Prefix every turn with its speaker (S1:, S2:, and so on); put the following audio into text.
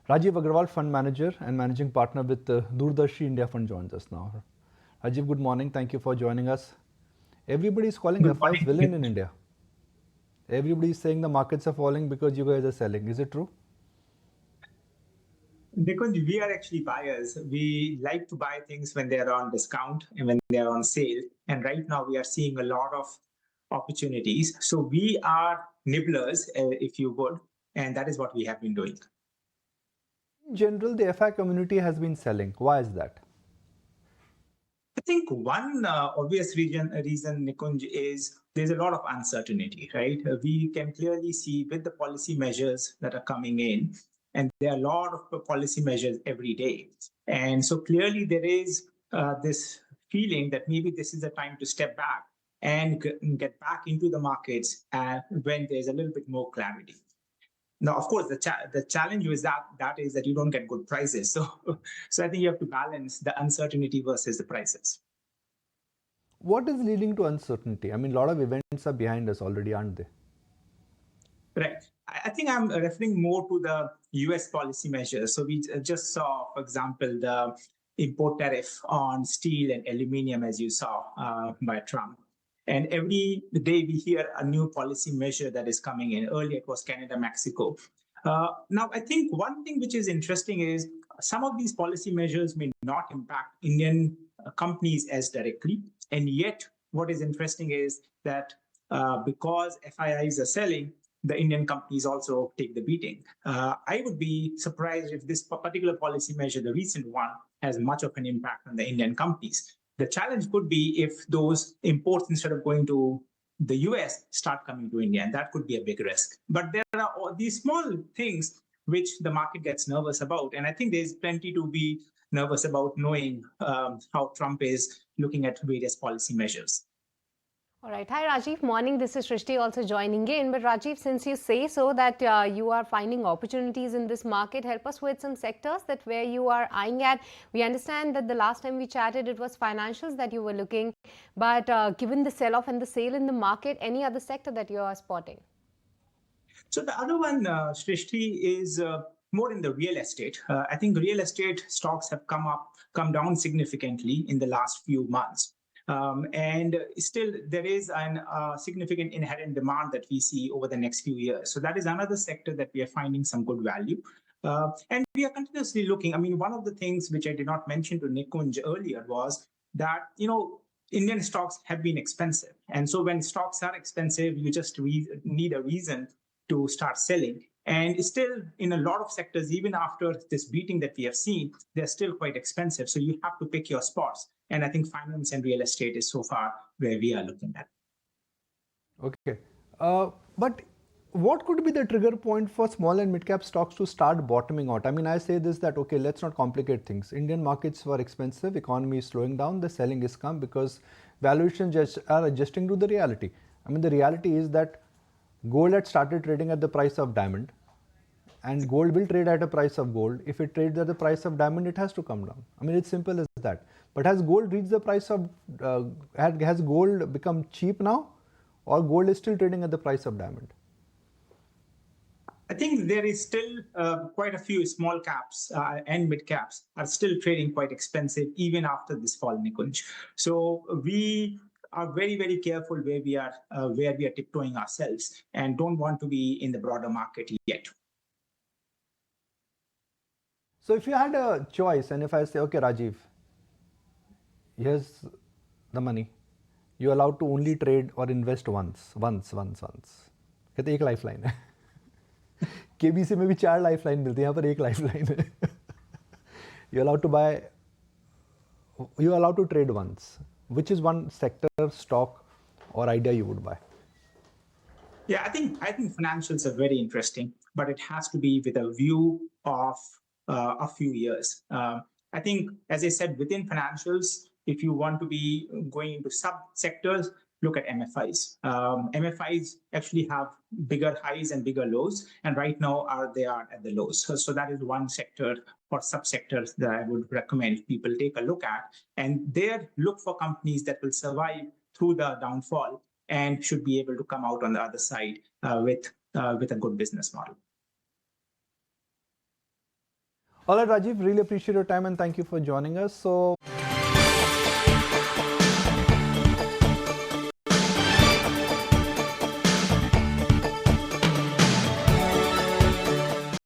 S1: Rajeev Agrawal, fund manager and managing partner with DoorDarshi India Fund, joins us now. Rajeev, good morning. Thank you for joining us. Everybody is calling
S2: Good
S1: FIIs
S2: morning.
S1: villain in India. Everybody is saying the markets are falling because you guys are selling. Is it true?
S2: Nikunj, we are actually buyers. We like to buy things when they're on discount and when they're on sale. And right now we are seeing a lot of opportunities. So we are nibblers, if you would, and that is what we have been doing.
S1: In general, the FI community has been selling. Why is that?
S2: I think one obvious reason, Nikunj, is there's a lot of uncertainty, right? We can clearly see with the policy measures that are coming in, and there are a lot of policy measures every day. And so clearly there is this feeling that maybe this is the time to step back and get back into the markets when there's a little bit more clarity. Now, of course, the challenge with that is that you don't get good prices. So I think you have to balance the uncertainty versus the prices.
S1: What is leading to uncertainty? I mean, a lot of events are behind us already, aren't they?
S2: Right. I think I'm referring more to the US policy measures. So we just saw, for example, the import tariff on steel and aluminium, as you saw by Trump. And every day we hear a new policy measure that is coming in. Earlier it was Canada, Mexico. Now, I think one thing which is interesting is some of these policy measures may not impact Indian companies as directly. And yet, what is interesting is that because FIIs are selling, the Indian companies also take the beating. I would be surprised if this particular policy measure, the recent one, has much of an impact on the Indian companies. The challenge could be if those imports, instead of going to the US, start coming to India, and that could be a big risk. But there are all these small things which the market gets nervous about, and I think there's plenty to be nervous about, knowing how Trump is looking at various policy measures.
S3: All right. Hi, Rajeev. Morning. This is Shrishti also joining in. But Rajeev, since you say so that you are finding opportunities in this market, help us with some sectors that where you are eyeing at. We understand that the last time we chatted, it was financials that you were looking. But given the sell-off and the sale in the market, any other sector that you are spotting?
S2: So the other one, Shrishti, is more in the real estate. I think real estate stocks have come down significantly in the last few months. And still, there is a significant inherent demand that we see over the next few years. So that is another sector that we are finding some good value. And we are continuously looking. I mean, one of the things which I did not mention to Nikunj earlier was that, Indian stocks have been expensive. And so when stocks are expensive, you just need a reason to start selling. And still, in a lot of sectors, even after this beating that we have seen, they're still quite expensive. So you have to pick your spots. And I think finance and real estate is so far where we are looking at.
S1: Okay. But what could be the trigger point for small and mid-cap stocks to start bottoming out? I mean, I say this that, okay, let's not complicate things. Indian markets were expensive, economy is slowing down, the selling is come because valuations are adjusting to the reality. I mean, the reality is that gold had started trading at the price of diamond, and gold will trade at a price of gold. If it trades at the price of diamond, it has to come down. I mean, it's simple as that. But has gold reached the price of, has gold become cheap now, or gold is still trading at the price of diamond?
S2: I think there is still quite a few small caps and mid caps are still trading quite expensive even after this fall, Nikunj. So we are very, very careful where we are tiptoeing ourselves and don't want to be in the broader market yet.
S1: So if you had a choice, and if I say, okay, Rajeev, here's the money, you're allowed to only trade or invest once. कहते एक lifeline है KBC में भी 4 lifeline मिलती है, यहाँ पर एक लाइफलाइन है. You're allowed to buy, you're allowed to trade once. Which is one sector, stock, or idea you would buy?
S2: Yeah, I think financials are very interesting, but it has to be with a view of a few years. I think, as I said, within financials, if you want to be going into sub-sectors, look at MFIs. MFIs actually have bigger highs and bigger lows, and right now they are at the lows. So that is one sector or subsectors that I would recommend people take a look at, and there look for companies that will survive through the downfall and should be able to come out on the other side with a good business model.
S1: All right, Rajiv, really appreciate your time and thank you for joining us. So.